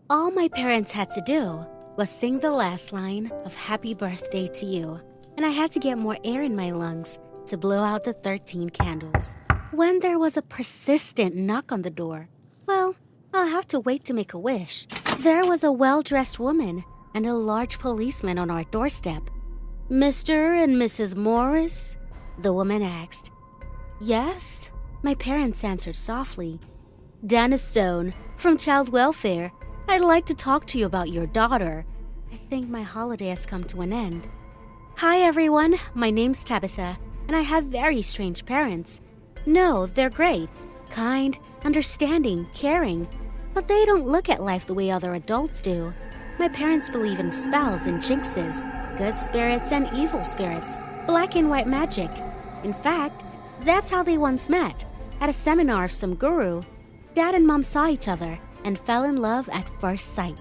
All my parents had to do was sing the last line of Happy Birthday to You, and I had to get more air in my lungs to blow out the 13 candles. When there was a persistent knock on the door, well, I'll have to wait to make a wish. There was a well-dressed woman and a large policeman on our doorstep. "Mr. and Mrs. Morris?" the woman asked. "Yes," my parents answered softly. "Dennis Stone, from Child Welfare. I'd like to talk to you about your daughter. I think my holiday has come to an end." "Hi everyone, my name's Tabitha, and I have very strange parents. No, they're great, kind, understanding, caring, but they don't look at life the way other adults do. My parents believe in spells and jinxes, good spirits and evil spirits, black and white magic. In fact, that's how they once met, at a seminar of some guru. Dad and Mom saw each other and fell in love at first sight.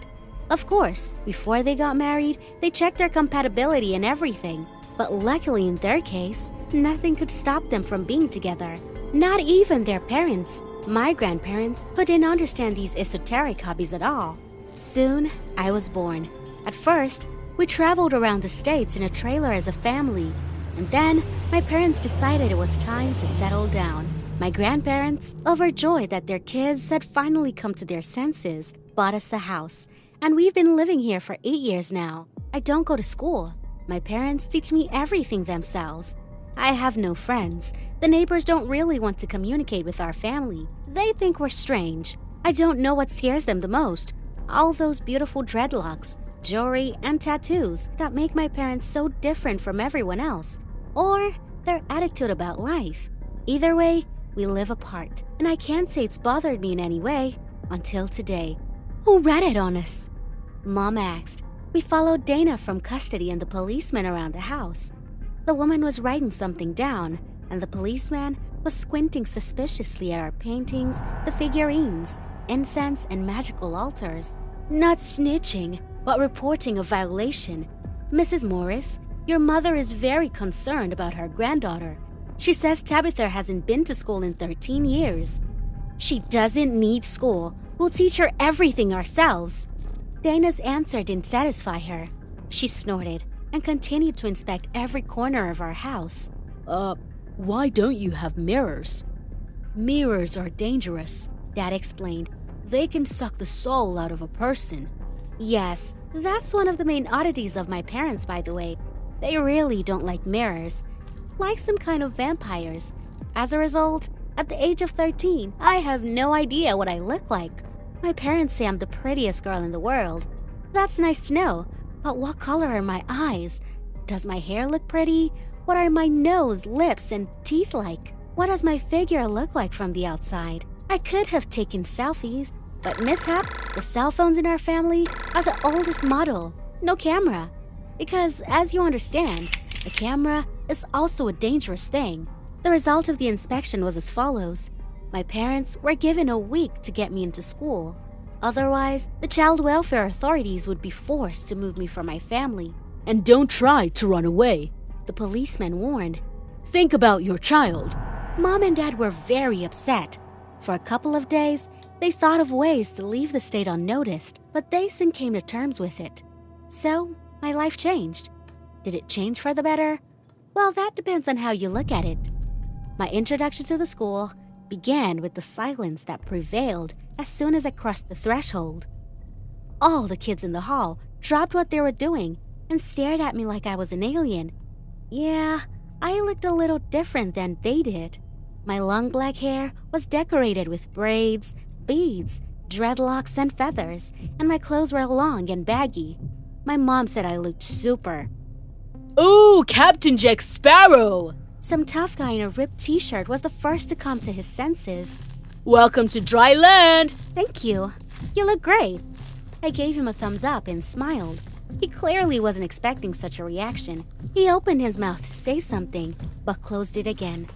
Of course, before they got married, they checked their compatibility and everything. But luckily in their case, nothing could stop them from being together. Not even their parents, my grandparents, who didn't understand these esoteric hobbies at all. Soon, I was born. At first, we traveled around the States in a trailer as a family. And then, my parents decided it was time to settle down. My grandparents, overjoyed that their kids had finally come to their senses, bought us a house. And we've been living here for 8 years now. I don't go to school. My parents teach me everything themselves. I have no friends. The neighbors don't really want to communicate with our family. They think we're strange. I don't know what scares them the most. All those beautiful dreadlocks, jewelry, and tattoos that make my parents so different from everyone else. Or their attitude about life. Either way, we live apart, and I can't say it's bothered me in any way until today. "Who ratted on us?" Mom asked. We followed Dana from custody and the policeman around the house. The woman was writing something down, and the policeman was squinting suspiciously at our paintings, the figurines, incense, and magical altars. "Not snitching, but reporting a violation. Mrs. Morris, your mother is very concerned about her granddaughter. She says Tabitha hasn't been to school in 13 years. She doesn't need school. We'll teach her everything ourselves." Dana's answer didn't satisfy her. She snorted and continued to inspect every corner of our house. Why don't you have mirrors?" "Mirrors are dangerous," Dad explained. "They can suck the soul out of a person." Yes, that's one of the main oddities of my parents, by the way. They really don't like mirrors. Like some kind of vampires. As a result, at the age of 13, I have no idea what I look like. My parents say I'm the prettiest girl in the world. That's nice to know, but what color are my eyes? Does my hair look pretty? What are my nose, lips, and teeth like? What does my figure look like from the outside? I could have taken selfies, but mishap, the cell phones in our family are the oldest model. No camera. Because, as you understand, a camera is also a dangerous thing. The result of the inspection was as follows. My parents were given a week to get me into school. Otherwise, the child welfare authorities would be forced to move me from my family. "And don't try to run away," the policeman warned. "Think about your child." Mom and Dad were very upset. For a couple of days, they thought of ways to leave the state unnoticed, but they soon came to terms with it. So, my life changed. Did it change for the better? Well, that depends on how you look at it. My introduction to the school began with the silence that prevailed as soon as I crossed the threshold. All the kids in the hall dropped what they were doing and stared at me like I was an alien. Yeah, I looked a little different than they did. My long black hair was decorated with braids, beads, dreadlocks, and feathers, and my clothes were long and baggy. My mom said I looked super. "Ooh, Captain Jack Sparrow!" Some tough guy in a ripped t-shirt was the first to come to his senses. "Welcome to dry land!" "Thank you. You look great." I gave him a thumbs up and smiled. He clearly wasn't expecting such a reaction. He opened his mouth to say something, but closed it again.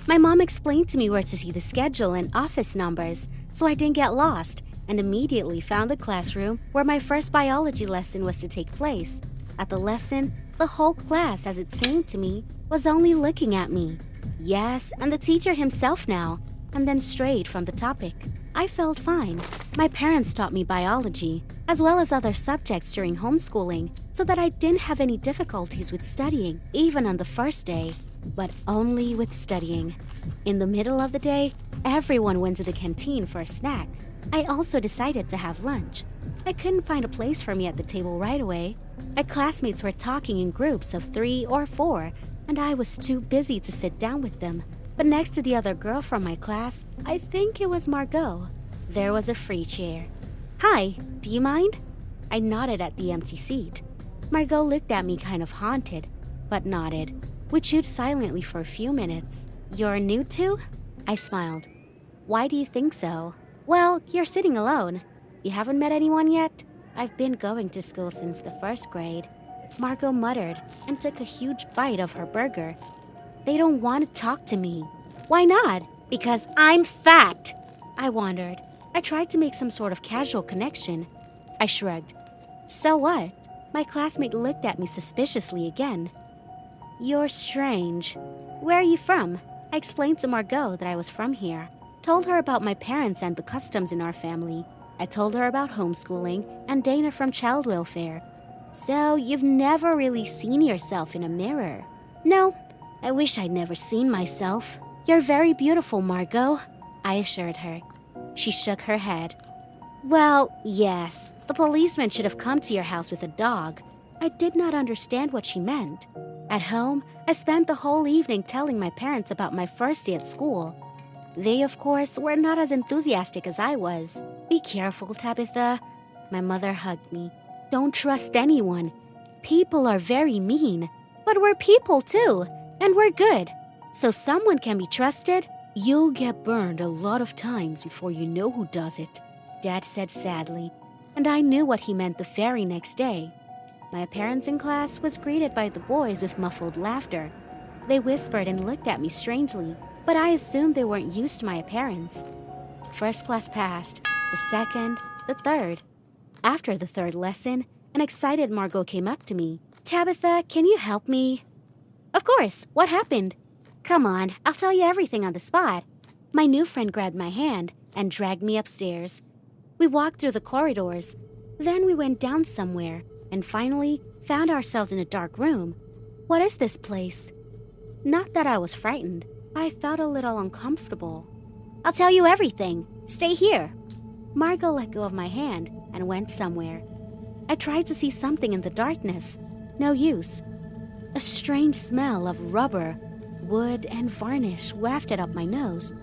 My mom explained to me where to see the schedule and office numbers, so I didn't get lost, and immediately found the classroom where my first biology lesson was to take place. At the lesson, the whole class, as it seemed to me, was only looking at me. Yes, and the teacher himself now, and then strayed from the topic. I felt fine. My parents taught me biology, as well as other subjects during homeschooling, so that I didn't have any difficulties with studying, even on the first day. But only with studying. In the middle of the day, everyone went to the canteen for a snack. I also decided to have lunch. I couldn't find a place for me at the table right away. My classmates were talking in groups of 3 or 4, and I was too busy to sit down with them. But next to the other girl from my class, I think it was Margot, there was a free chair. "Hi, do you mind?" I nodded at the empty seat. Margot looked at me kind of haunted, but nodded. We chewed silently for a few minutes. "You're new too?" I smiled. "Why do you think so?" "Well, you're sitting alone. You haven't met anyone yet?" "I've been going to school since the first grade." Margot muttered and took a huge bite of her burger. "They don't want to talk to me." "Why not?" "Because I'm fat." I wondered. I tried to make some sort of casual connection. I shrugged. "So what?" My classmate looked at me suspiciously again. "You're strange. Where are you from?" I explained to Margot that I was from here. Told her about my parents and the customs in our family. I told her about homeschooling and Dana from child welfare. "So you've never really seen yourself in a mirror?" "No. I wish I'd never seen myself." "You're very beautiful, Margot," I assured her. She shook her head. "Well, yes. The policeman should have come to your house with a dog." I did not understand what she meant. At home, I spent the whole evening telling my parents about my first day at school. They, of course, were not as enthusiastic as I was. "Be careful, Tabitha." My mother hugged me. "Don't trust anyone. People are very mean. But we're people too, and we're good. So someone can be trusted." "You'll get burned a lot of times before you know who does it," Dad said sadly, and I knew what he meant the very next day. My appearance in class was greeted by the boys with muffled laughter. They whispered and looked at me strangely, but I assumed they weren't used to my appearance. First class passed, the second, the third. After the third lesson, an excited Margot came up to me. "Tabitha, can you help me?" "Of course. What happened?" "Come on, I'll tell you everything on the spot." My new friend grabbed my hand and dragged me upstairs. We walked through the corridors. Then we went down somewhere and finally found ourselves in a dark room. "What is this place?" Not that I was frightened, but I felt a little uncomfortable. "I'll tell you everything. Stay here." Margot let go of my hand and went somewhere. I tried to see something in the darkness. No use. A strange smell of rubber, wood, and varnish wafted up my nose.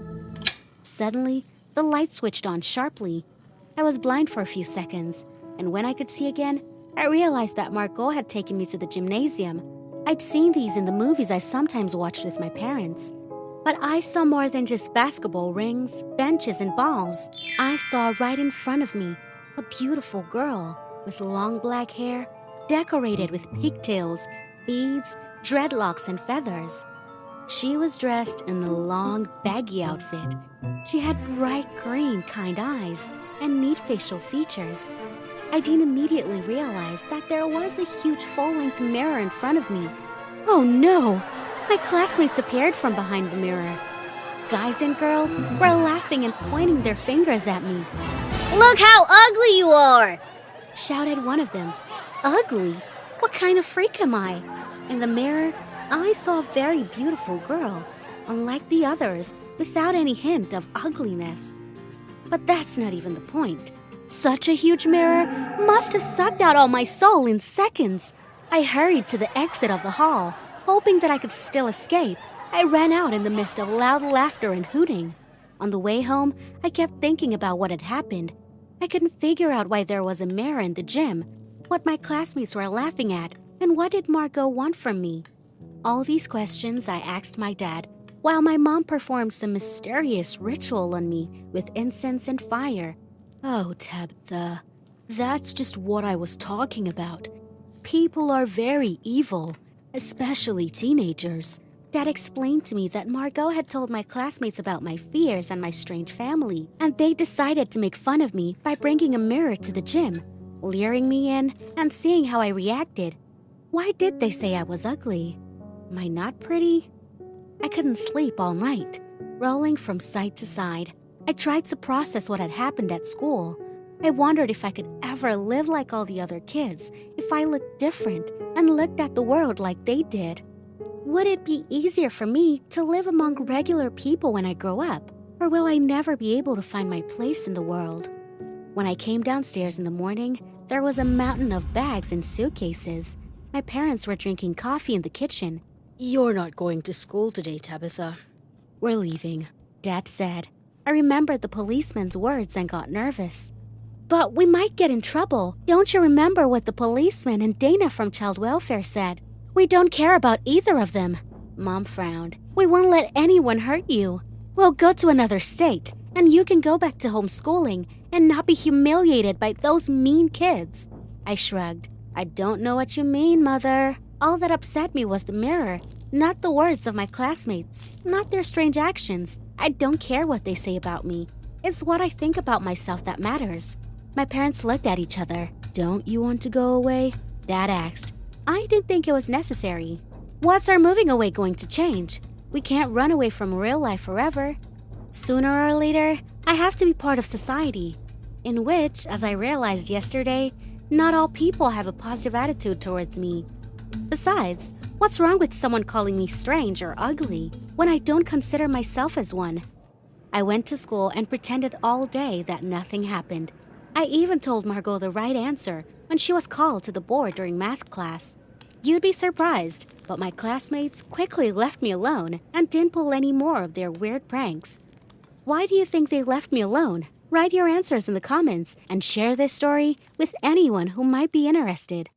Suddenly, the light switched on sharply. I was blind for a few seconds, and when I could see again, I realized that Margot had taken me to the gymnasium. I'd seen these in the movies I sometimes watched with my parents. But I saw more than just basketball rings, benches, and balls. I saw right in front of me a beautiful girl with long black hair, decorated with pigtails, beads, dreadlocks, and feathers. She was dressed in a long, baggy outfit. She had bright green, kind eyes and neat facial features. I didn't immediately realize that there was a huge full-length mirror in front of me. Oh no! My classmates appeared from behind the mirror. Guys and girls were laughing and pointing their fingers at me. "Look how ugly you are!" shouted one of them. "Ugly? What kind of freak am I?" In the mirror, I saw a very beautiful girl, unlike the others, without any hint of ugliness. But that's not even the point. Such a huge mirror must have sucked out all my soul in seconds. I hurried to the exit of the hall, hoping that I could still escape. I ran out in the midst of loud laughter and hooting. On the way home, I kept thinking about what had happened. I couldn't figure out why there was a mirror in the gym, what my classmates were laughing at, and what did Margot want from me. All these questions I asked my dad, while my mom performed some mysterious ritual on me with incense and fire. Oh, Tabitha, that's just what I was talking about. People are very evil, especially teenagers. Dad explained to me that Margot had told my classmates about my fears and my strange family, and they decided to make fun of me by bringing a mirror to the gym, luring me in and seeing how I reacted. Why did they say I was ugly? Am I not pretty? I couldn't sleep all night, rolling from side to side. I tried to process what had happened at school. I wondered if I could ever live like all the other kids, if I looked different and looked at the world like they did. Would it be easier for me to live among regular people when I grow up, or will I never be able to find my place in the world? When I came downstairs in the morning, there was a mountain of bags and suitcases. My parents were drinking coffee in the kitchen. "You're not going to school today, Tabitha." "We're leaving," Dad said. I remembered the policeman's words and got nervous. "But we might get in trouble. Don't you remember what the policeman and Dana from Child Welfare said? We don't care about either of them." Mom frowned. "We won't let anyone hurt you. We'll go to another state, and you can go back to homeschooling and not be humiliated by those mean kids." I shrugged. "I don't know what you mean, Mother." All that upset me was the mirror, not the words of my classmates, not their strange actions. I don't care what they say about me. It's what I think about myself that matters. My parents looked at each other. "Don't you want to go away?" Dad asked. I didn't think it was necessary. What's our moving away going to change? We can't run away from real life forever. Sooner or later, I have to be part of society, in which, as I realized yesterday, not all people have a positive attitude towards me. Besides, what's wrong with someone calling me strange or ugly when I don't consider myself as one? I went to school and pretended all day that nothing happened. I even told Margot the right answer when she was called to the board during math class. You'd be surprised, but my classmates quickly left me alone and didn't pull any more of their weird pranks. Why do you think they left me alone? Write your answers in the comments and share this story with anyone who might be interested.